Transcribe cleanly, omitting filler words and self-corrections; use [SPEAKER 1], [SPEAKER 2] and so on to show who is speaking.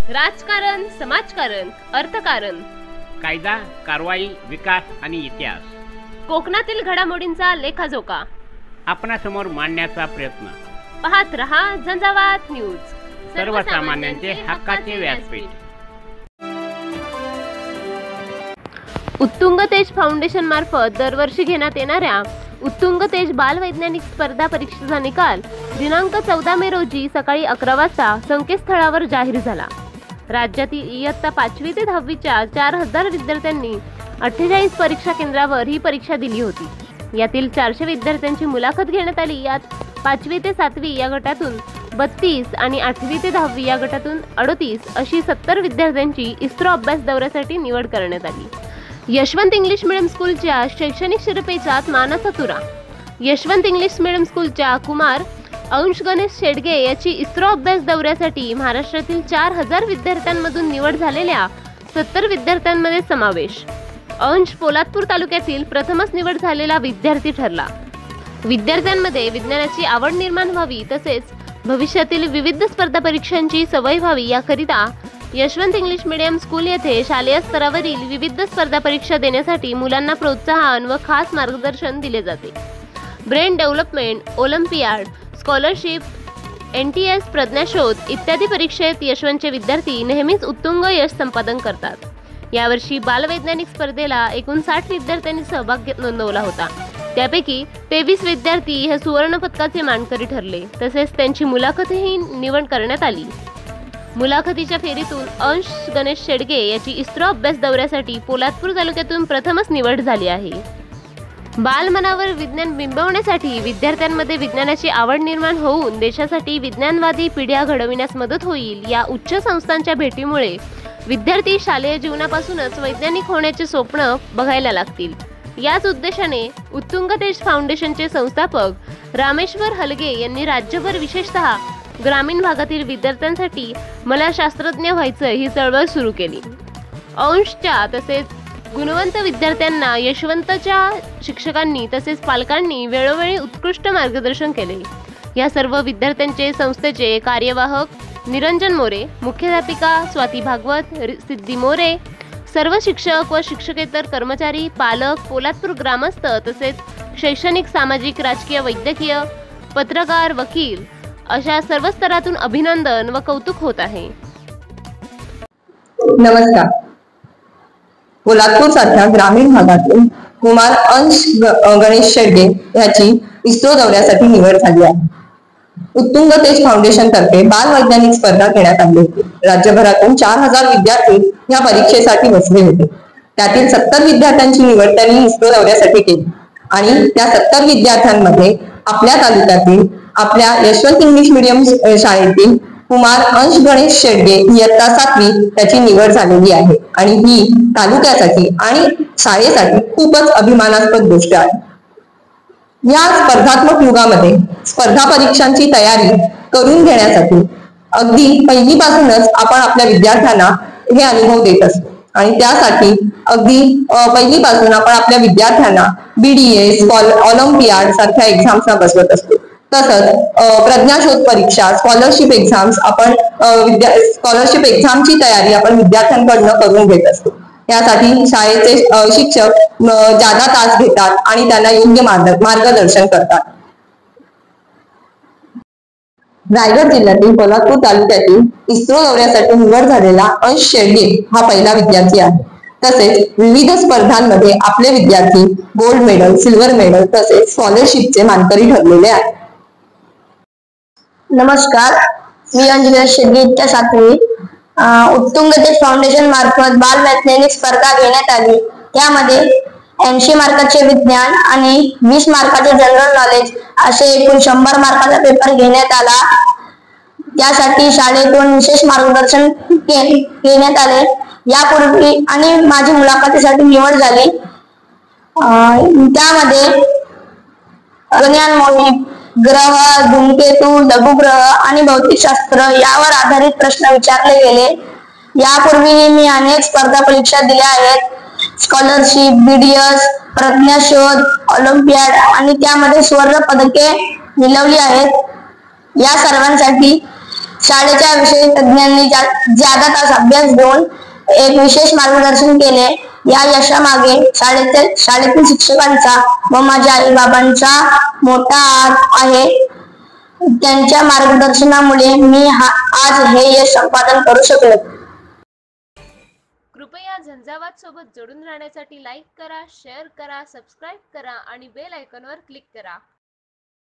[SPEAKER 1] राजकारण, समाजकारण, अर्थकारण,
[SPEAKER 2] कायदा, कारवाई, विकास आणि इतिहास,
[SPEAKER 1] कोकणातील घडामोडींचा लेखाजोखा
[SPEAKER 2] आपणासमोर मांडण्याचा प्रयत्न.
[SPEAKER 1] पाहत रहा झंझावात न्यूज,
[SPEAKER 2] सर्वसामान्यांचे हक्काचे व्यासपीठ.
[SPEAKER 1] उत्तुंग तेज फाउंडेशन मार्फत दरवर्षी घेण्यात येणाऱ्या उत्तुंग तेज बाल वैज्ञानिक स्पर्धा परीक्षेचा निकाल दिनांक 14 मे रोजी सकाळी 11 वाजता संकेतस्थळावर जाहीर झाला. राज्यातील इयत्ता 5वी ते 10वीच्या 4000 विद्यार्थ्यांनी 48 परीक्षा केंद्रावर ही परीक्षा दिली होती. यातील 400 विद्यार्थ्यांची मुलाखत घेण्यात आली. यात 5वी ते 7वी या गटातून 32 आणि 8वी ते 10वी या गटातून 38 अशी 70 विद्यार्थ्यांची इस्रो अभ्यास दौऱ्यासाठी निवड करण्यात आली. यशवंत इंग्लिश मीडियम स्कूलच्या शैक्षणिक शिरपेचात मानाचा तुरा. यशवंत इंग्लिश मीडियम स्कूलच्या कुमार अंश गणेश शेडगे याची इस्रो अभ्यास दौऱ्यासाठी महाराष्ट्रातील 4000 विद्यार्थ्यांमधून निवड झालेल्या 70 विद्यार्थ्यांमध्ये समावेश. अंश पोलादपूर तालुक्यातील प्रथमच निवड झालेला विद्यार्थी ठरला. विद्यार्थ्यांमध्ये विज्ञानाची आवड निर्माण व्हावी तसेच भविष्यातील विविध स्पर्धा परीक्षांची सवय व्हावी याकरिता यशवंत इंग्लिश मीडियम स्कूल येथे शालेय स्तरावरील विविध स्पर्धा परीक्षा देण्यासाठी मुलांना प्रोत्साहन व खास मार्गदर्शन दिले जाते. Brain development, Olympiad, scholarship, NTS, प्रज्ञाशोध इत्यादी परीक्षेत यशवंतचे विद्यार्थी नेहमीच उत्तुंग यश संपादन करतात. यावर्षी बालवैज्ञानिक स्पर्धेला एकूण 60 विद्यार्थ्यांनी सहभाग नोंदवला होता. त्यापैकी 23 विद्यार्थी हे सुवर्ण पदकाचे मानकरी ठरले. तसेच त्यांची मुलाखतही निवड करण्यात आली. मुलाखतीच्या फेरीतून अंश गणेश शेडगे याची इस्रो अभ्यास दौऱ्यासाठी पोलादपूर तालुक्यातून प्रथमच निवड झाली आहे. बालमनावर विज्ञान बिंबवण्यासाठी विद्यार्थ्यांमध्ये विज्ञानाची आवड निर्माण होऊन देशासाठी विज्ञानवादी पिढ्या घडविण्यास मदत होईल. या उच्च संस्थांच्या भेटीमुळे विद्यार्थी शालेय जीवनापासूनच वैज्ञानिक होण्याचे स्वप्न बघायला लागतील. याच उद्देशाने उत्तुंग तेज फाउंडेशनचे संस्थापक रामेश्वर हलगे यांनी राज्यभर विशेषतः ग्रामीण भागातील विद्यार्थ्यांसाठी मला शास्त्रज्ञ व्हायचं ही चळवळ सुरू केली. अंशच्या तसेच गुणवंत विद्यार्थ्यांना यशवंतच्या शिक्षकांनी तसेच पालकांनी वेळोवेळी उत्कृष्ट मार्गदर्शन केले. या सर्व विद्यार्थ्यांचे संस्थेचे कार्यवाहक निरंजन मोरे, मुख्याध्यापिका स्वाती भागवत, सिद्धी मोरे, सर्व शिक्षक व शिक्षकेतर कर्मचारी, पालक, पोलादपूर ग्रामस्थ तसेच शैक्षणिक, सामाजिक, राजकीय, वैद्यकीय, पत्रकार, वकील अशा सर्व स्तरातून अभिनंदन व कौतुक होत आहे.
[SPEAKER 3] नमस्कार. पोलादपूर सारख्या ग्रामीण भागातून कुमार अंश गणेश शेडगे याची इस्रो दौऱ्यासाठी निवड झाली आहे. उत्तुंग तेज फाउंडेशन तर्फे बाल वैज्ञानिक स्पर्धा घेण्यात आली होती. राज्यभरातून 4000 विद्यार्थी या परीक्षेसाठी बसले होते. त्यातील 70 विद्यार्थ्यांची निवड त्यांनी इस्रो दौऱ्यासाठी केली आणि त्या 70 विद्यार्थ्यांमध्ये आपल्या तालुक्यातील आपल्या यशवंत इंग्लिश मीडियम शाळेतील कुमार अंश गणेश शेडगे इयत्ता 7वी त्याची निवड झालेली आहे आणि ही तालुक्यासाठी आणि शाळेसाठी खूपच अभिमानास्पद गोष्ट आहे. या स्पर्धात्मक युगामध्ये स्पर्धा परीक्षांची तयारी करून घेण्यासाठी अगदी पहिलीपासूनच आपण आपल्या विद्यार्थ्यांना हे अनुभव देत असतो आणि त्यासाठी अगदी पहिलीपासून आपण आपल्या विद्यार्थ्यांना BDS, ऑलिम्पियाड सारख्या एक्झाम्सना बसवत असतो. तसंच प्रज्ञाशोध परीक्षा, स्कॉलरशिप एक्झाम्स आपण स्कॉलरशिप एक्झामची तयारी आपण विद्यार्थ्यांकडनं करून घेत असतो. यासाठी शाळेचे शिक्षक जादा तास घेतात आणि त्यांना योग्य मार्गदर्शन करतात. रायगड जिल्ह्यातील पोलादपूर तालुक्यातील इस्रो दौऱ्यासाठी निवड झालेला अंश शेडगे हा पहिला विद्यार्थी आहे. तसेच विविध स्पर्धांमध्ये आपले विद्यार्थी गोल्ड मेडल, सिल्वर मेडल तसेच स्कॉलरशिपचे मानकरी ठरलेले आहेत.
[SPEAKER 4] नमस्कार, मी अंश गणेश शेडगे इयत्ता 7वी. उत्तुंग तेज फाउंडेशन मार्फत बाल वैज्ञानिक स्पर्धा घेण्यात आली. त्यामध्ये 80 मार्काचे विज्ञान आणि 20 मार्काचे जनरल नॉलेज असे एकूण 100 मार्काचा पेपर घेण्यात आला. त्यासाठी शाळेतून विशेष मार्गदर्शन घेण्यात आले. यापूर्वी आणि माझी मुलाखतीसाठी निवड झाली. त्यामध्ये गगनयान, ग्रह, धूमकेतू, लघुग्रह आणि भौतिकशास्त्र यावर आधारित प्रश्न विचारले गेले. यापूर्वीही मी अनेक स्पर्धा परीक्षा दिल्या आहेत. स्कॉलरशिप, BDS, प्रज्ञाशोध, ऑलिम्पियाड आणि त्यामध्ये सुवर्ण पदके मिळवली आहेत. या सर्वांसाठी शाळेच्या विषय तज्ञांनी ज्यादा तास अभ्यास घेऊन एक विशेष मार्गदर्शन केले. या यशामागे शाळेतील शिक्षकांचा व माझ्या आई बाबांचा मोठा हात आहे. त्यांच्या मार्गदर्शनामुळे मी आज हे यश संपादन करू शकलो.
[SPEAKER 1] कृपया झंझावात सोबत जोडून राहण्यासाठी लाईक करा, शेअर करा, सबस्क्राईब करा आणि बेल आयकॉनवर क्लिक करा.